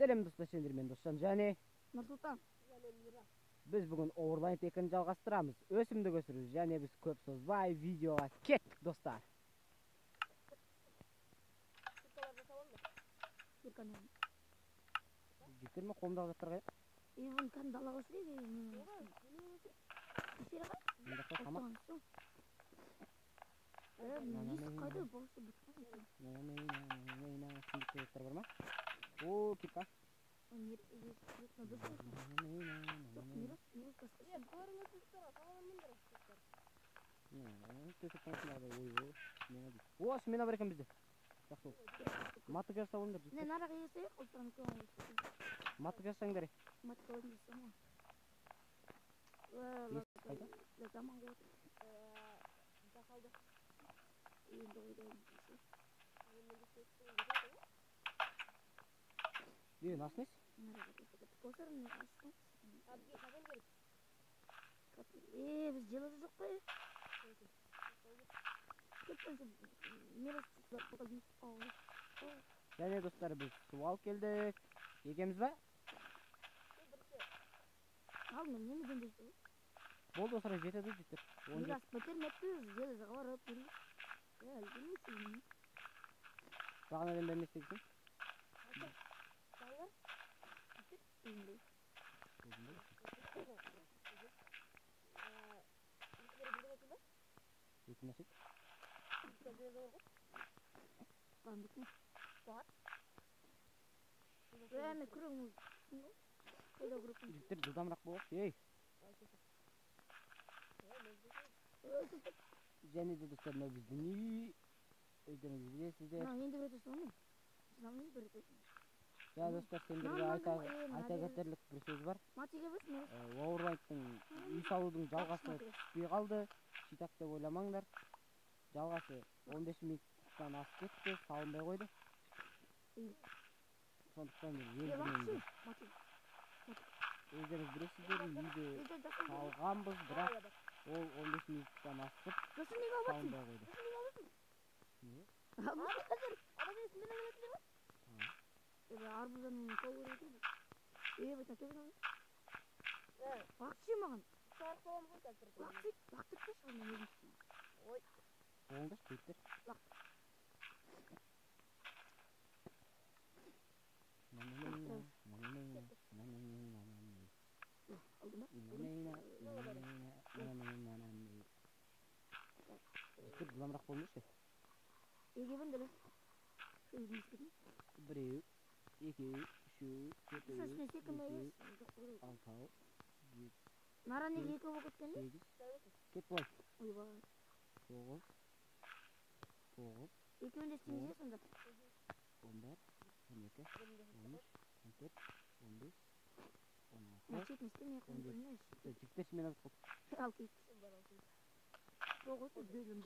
Selam dostlar, şimdi ben Dostan Jani. Nursultan. Biz bugün Overland ekini жалғастырамыз. Өсімдік өсіру және біз көп созбай видеоға кеттік достар. Жіктер ме қолымдағы заттар қайық? Иван кән далаға өсіреді. Мындақта тамақ. Ес қайды бауысы бұтқан екен. Сүндікте заттар бар ма? О, кипа. О, смена бар екен бізде. Матық жасап олыңдар. Не, нарақ егесейік, ұлттан көңіл. Матық жасаңдар. Матық олың жасама. Қайда? Жаман қойды. Жақалды. Енді ойдайын. Ей, нас нес? Қосырын не асқан? Біз желеді жоқ қой? Және достар, біз су алып келдік. Егеміз ба? Ал, мен немеден жүрді? Болды, осыра жетеді жеттір. Мирас бітірмеппіз, желі жағарып жүрді. Әлгімесің. Саған әлем бәрместегісің? Балар? Үйінде. Екі нәрсек? Баған бүтін. Бағат? Әне күріңіз. Жіктер жылдамырақ болып. Ей! Және де достар, мынау біздің үй. Өздеріңіз білесіздер. Енді біретесің оны? Сынамыз біретесің. Ja dostlar, sendерге айта кетерлік бір сөз бар. Overlandтың үй салудың жалғасы түспей қалды. Шитак деп ойламаңдар. Жалғасы 15 минуттан асып кетті, салынбай қойды. Сондықтан өздеріңіз білесіздер, үйді салғанбыз, бірақ ол 15 минуттан асып салынбай қойды. Арбуздан қол көреді. Бәйтін төбін алды. Бақшы маған. Бақтық та шығын өзім. Ой. Қолыңда шпейттер. Жіктер бұламырақ болмайшы. Еге бінділі. Біреу. 2, 3, 4, 5, 6, 7. Нара неге екі болып кеткенде? 8. Кет бұлай. Ойбай. 9. Екеуінде істемесе сонда? 11, 12, 13, 14, 15, 16. Мәчетін істемей қойын. Жіктер смен алып қол. Ал кейт. Соғыз дөйлім.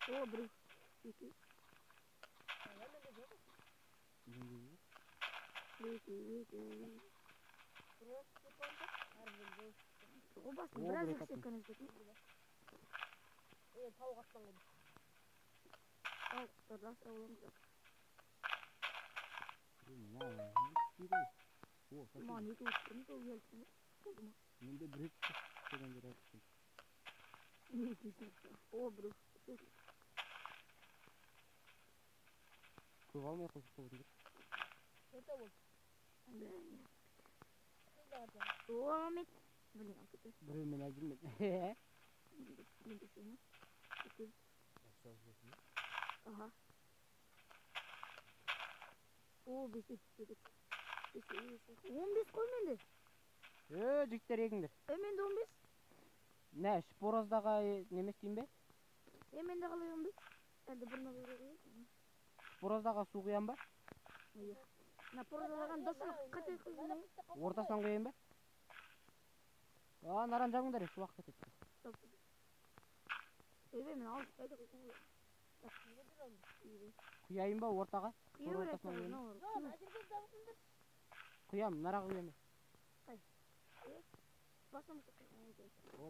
О, біреу. Екі. О басын біраз өксепкен өздетін. Тауық аттан қойды. Тауықтар ласа оламыз жоқ. Маған екі өттірін сол келді. Менде бір өтті. О, біреу. Көп алмай қойсып қойдыңдар. Өте болды. О, Мамет. Блин, ал кетті. Біреу мен әжілмен. Мен десең. Аха. О, 5 15 қой менде. Жіктер егіңдер. Менде 15. Нә, шпороздаға немес дейін бе? Менде қалай 15? Әлді біріне қойып. Шпороздаға су құян ба? На порозалаған досына қате қойып. Ортасынан құян ба? Наран жағыңдар, шуақ кетеді. Мен алып қайды қойып. Құяйын ба ортаға? Құям, нараға құям.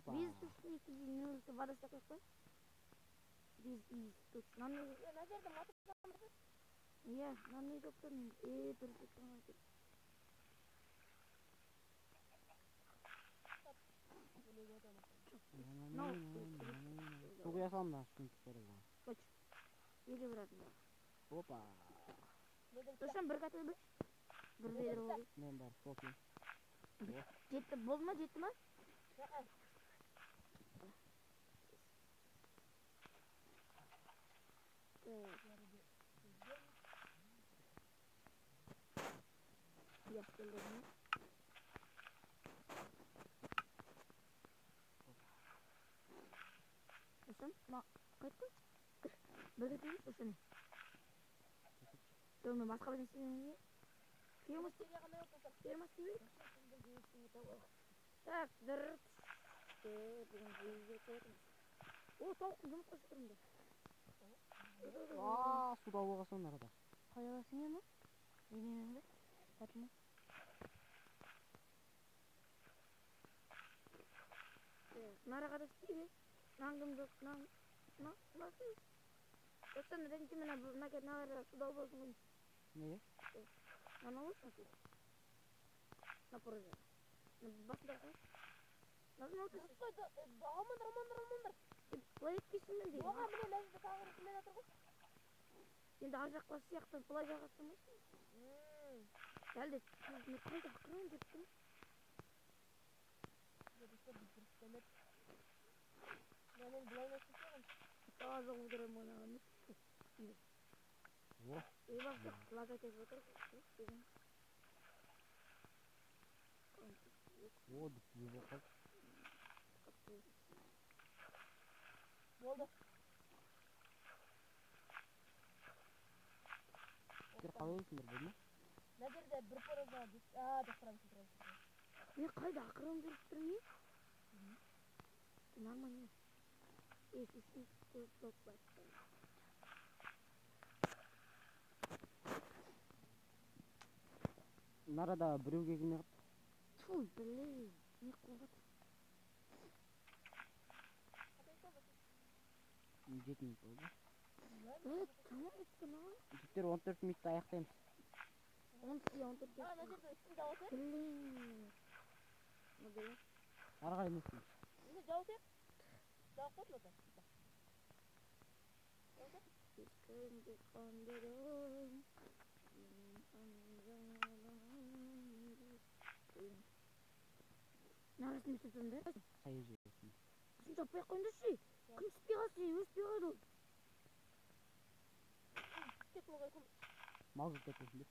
Біз түшін 2 минутты вода стақып қой. This is тут наны Мына жерде мотор иә наны доктор дұрыс айтқан екен. Су құя салам да шүмтіктері бар. Қоч. Еле бұрадым да. Опа. Дұрыстан бір қатыр бір. Бір бедір болды. Мен бар, сол кейін. Жетті болды ма, жетті ма? Yes, келді ме? Осыны, қайтты? Бір кетейін, осыны. Жоқ, мен басқа бір нәрсені фирма істеймін. Так, дұрыс. Бүгін жүйеге қоятымыз. О, тауықтың жұмыртқасы тұрмды. Суда болғасын арада. Қайдасың ема? Енемеңді? Татыма? Нараға да істейді. Наңдымды, Достан, ренті мені нағара суда болсын ғой. Неге? Нана болсын ғой. Напорыжа. Басында қай? Назын отырсыз? Амандар. Бұлай етпейсің мен дейін. Оған міне ләзді тағыры келе жатыр ғой. Енді аржаққа сияқтан бұлай жағастырмайсың. Әлде, мен қайда ақырын жеттім. Мен бұлай нәрсесемін. Таза ұлдырым ойнаған. Бақ жоқ, лаза тез отыр. Дүппілі боқып. Болды. Сіздер қалай өйсіңдер, болды ма? Мына жерде бір пороза доқтырамын. Мен қайда ақырын жүріп тұрмын, нормально. Есесін көп баттым. Нарада біреуге кеме қып. Фу, блин, не қуғат. 7 минут болды. Тамам еткен ағай. Жіктер 14 минутта аяқтаймыз. 14 Мына жерде үстін жауыз е? Блин. Ары қарай не істейміз? Енді жауыз е? Жауыз қойды ма? Ескенде қандырым. Нарасың өсіп тұрмын да? Қай жүйесін? Сен жаппай қойындыршы. Кім түспей қалсы, өспей қойды ол. Мал жүк кетесің деп.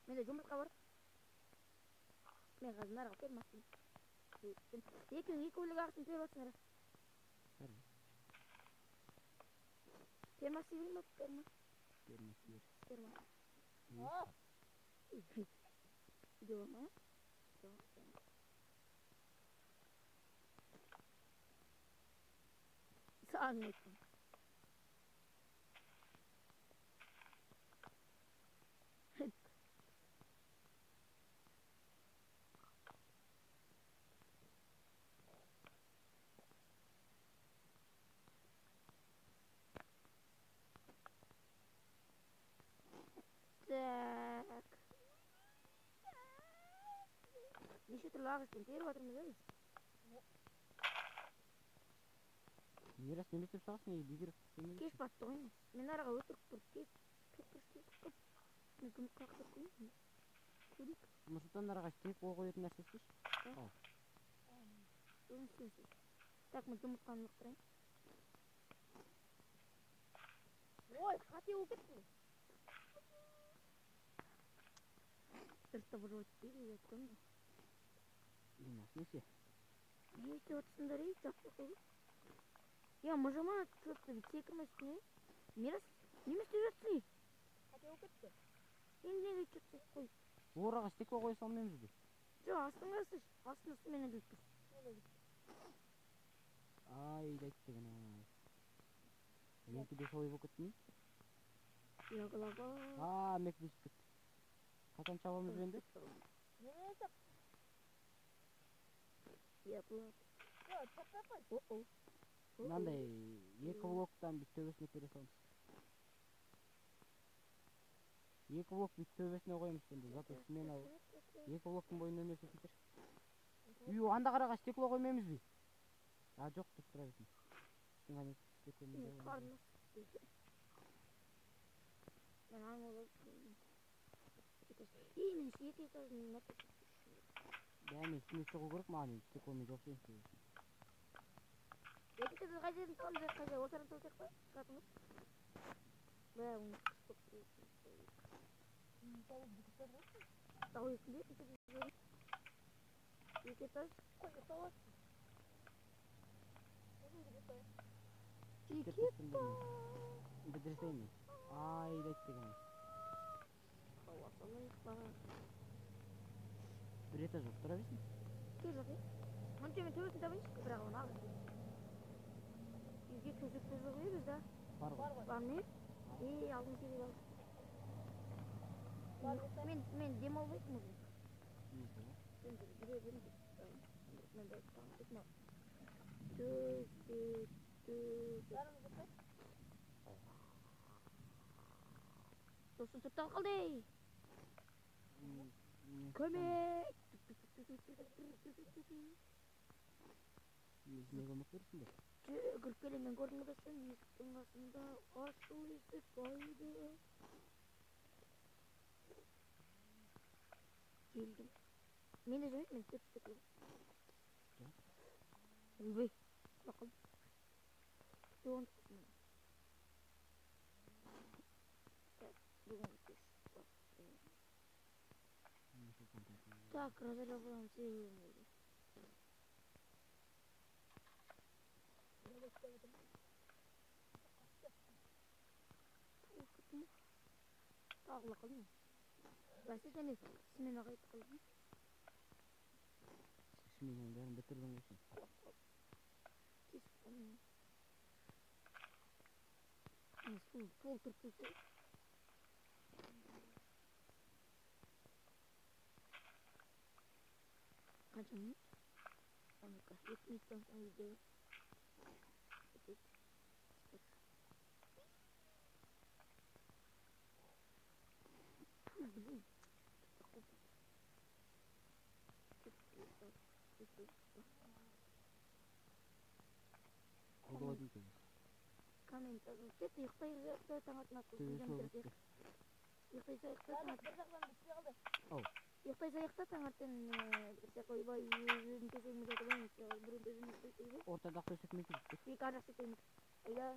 Менде жұмыртқа бар. Мен қазір нарға пермасын. Екі өлік ағысын пермасыңдар. Перма сүйбей ма? Перма. Видео ма? Sağın ettim. Так. Неше түрлі ағыстың теріп жатырмыз өз. Мирас не мектеп шығасың, бегір Кеш батты ғой. Мен араға өтіріп тұрып кеп. Мен кім қақсып қоймын. Көрейік. Нұрсұлтан араға істеп қойатын нәрсе істейші. Оны істейсіз. Так, мен жұмыртқаны лықтырайын. Ой, қате болып кеттің. Дұрыста бір өтпейді өткен ба. Димас, несе? Не істеп отырсыңдар ей, жақсы қойды. Я, мыжыма чөпті секірме үстіне. Мирас, неме істеп жатсың ей? Қате болып кетті. Енді неге чөпті қой. Ораға істеп қой салмаймыз бе? Жоқ, астыңға сыш. Астын үстімен іліп тұр. Ай, дайттығын ай. Менкі де солай болып кеттің? Яғылаға. Мек бесіп кетті. Қатан шабамыз бенді? Неме есіп? Яғылаға. Yo, çatla koy. О-о. мынандай 2 блоктан бүт төбөсүнө кере саламыз. 2 блок бүт төбөсүнө коебуз сонда зато смена 2 блоктун боюнда нерсе кетер. Анда карага стекло коймойбузбу? А жок деп тура берсин. Аны стекло Мен менен. карныс. Мен аңылып. Мен эки этаждын маркетинг. Да, мен үстүнө чыгуу керек, мага стекло менен жок сейин. Эки этажды кай жерден табамыз? Кай жер ортадан табсак па? Чыгатыңыз. Бая уну кыстап турушун. Tamam, bir kısa dur. Тау үстүндө эки этаж. Эки этаж. Koy, tamam. Uzun bir kısa. Эки Кетип этаж. битирсейми? Айдайт деген. Алла салайык бар. Бир этаж тура берсин. Кел жок. Манча мен төбөсүн табайынчы, бирок аны ал. Үйгө көзөктөр жок эмес да. Бар го. Бар не? Алдын келип ал. Мен дем албайсың музей. Sen de buraya benim de ben de tamam etme. Var mı kısa? Dostum tırtal kaldı. Kömek. Yüzüne gömük verirsin de. Kırk ben gördüm da sen yüzün aslında asıl yüzü koydu. Geldim. Men de söyledim, ben tık. Uy, bakalım. Yoğun tutma. Так, разорвем целую. Так, лакалım. Ben seni smena kayıt kıldım. Smenin bärini bitirdim olsun. Full tuttu. Kaç minut? 10 dakika. 70 dakika video. Oldu değil ki. Коммент. Где-то их кто там от нас. Йоқтайса таңертең ойбай өзін төсегіміз айтылайын. Бұрын төсегіміз айтылайын. Ortada tösek mi tuttuk? Bir kadar sekeyim. Öyle.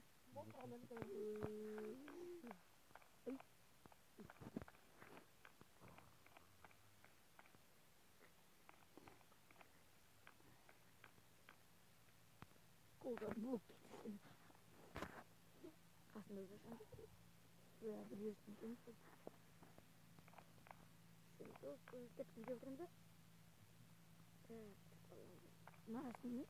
Koldan bulup getirsin. Aslında uğraşan veya biliyorsun ki şöyle tepki videolarımda nasıl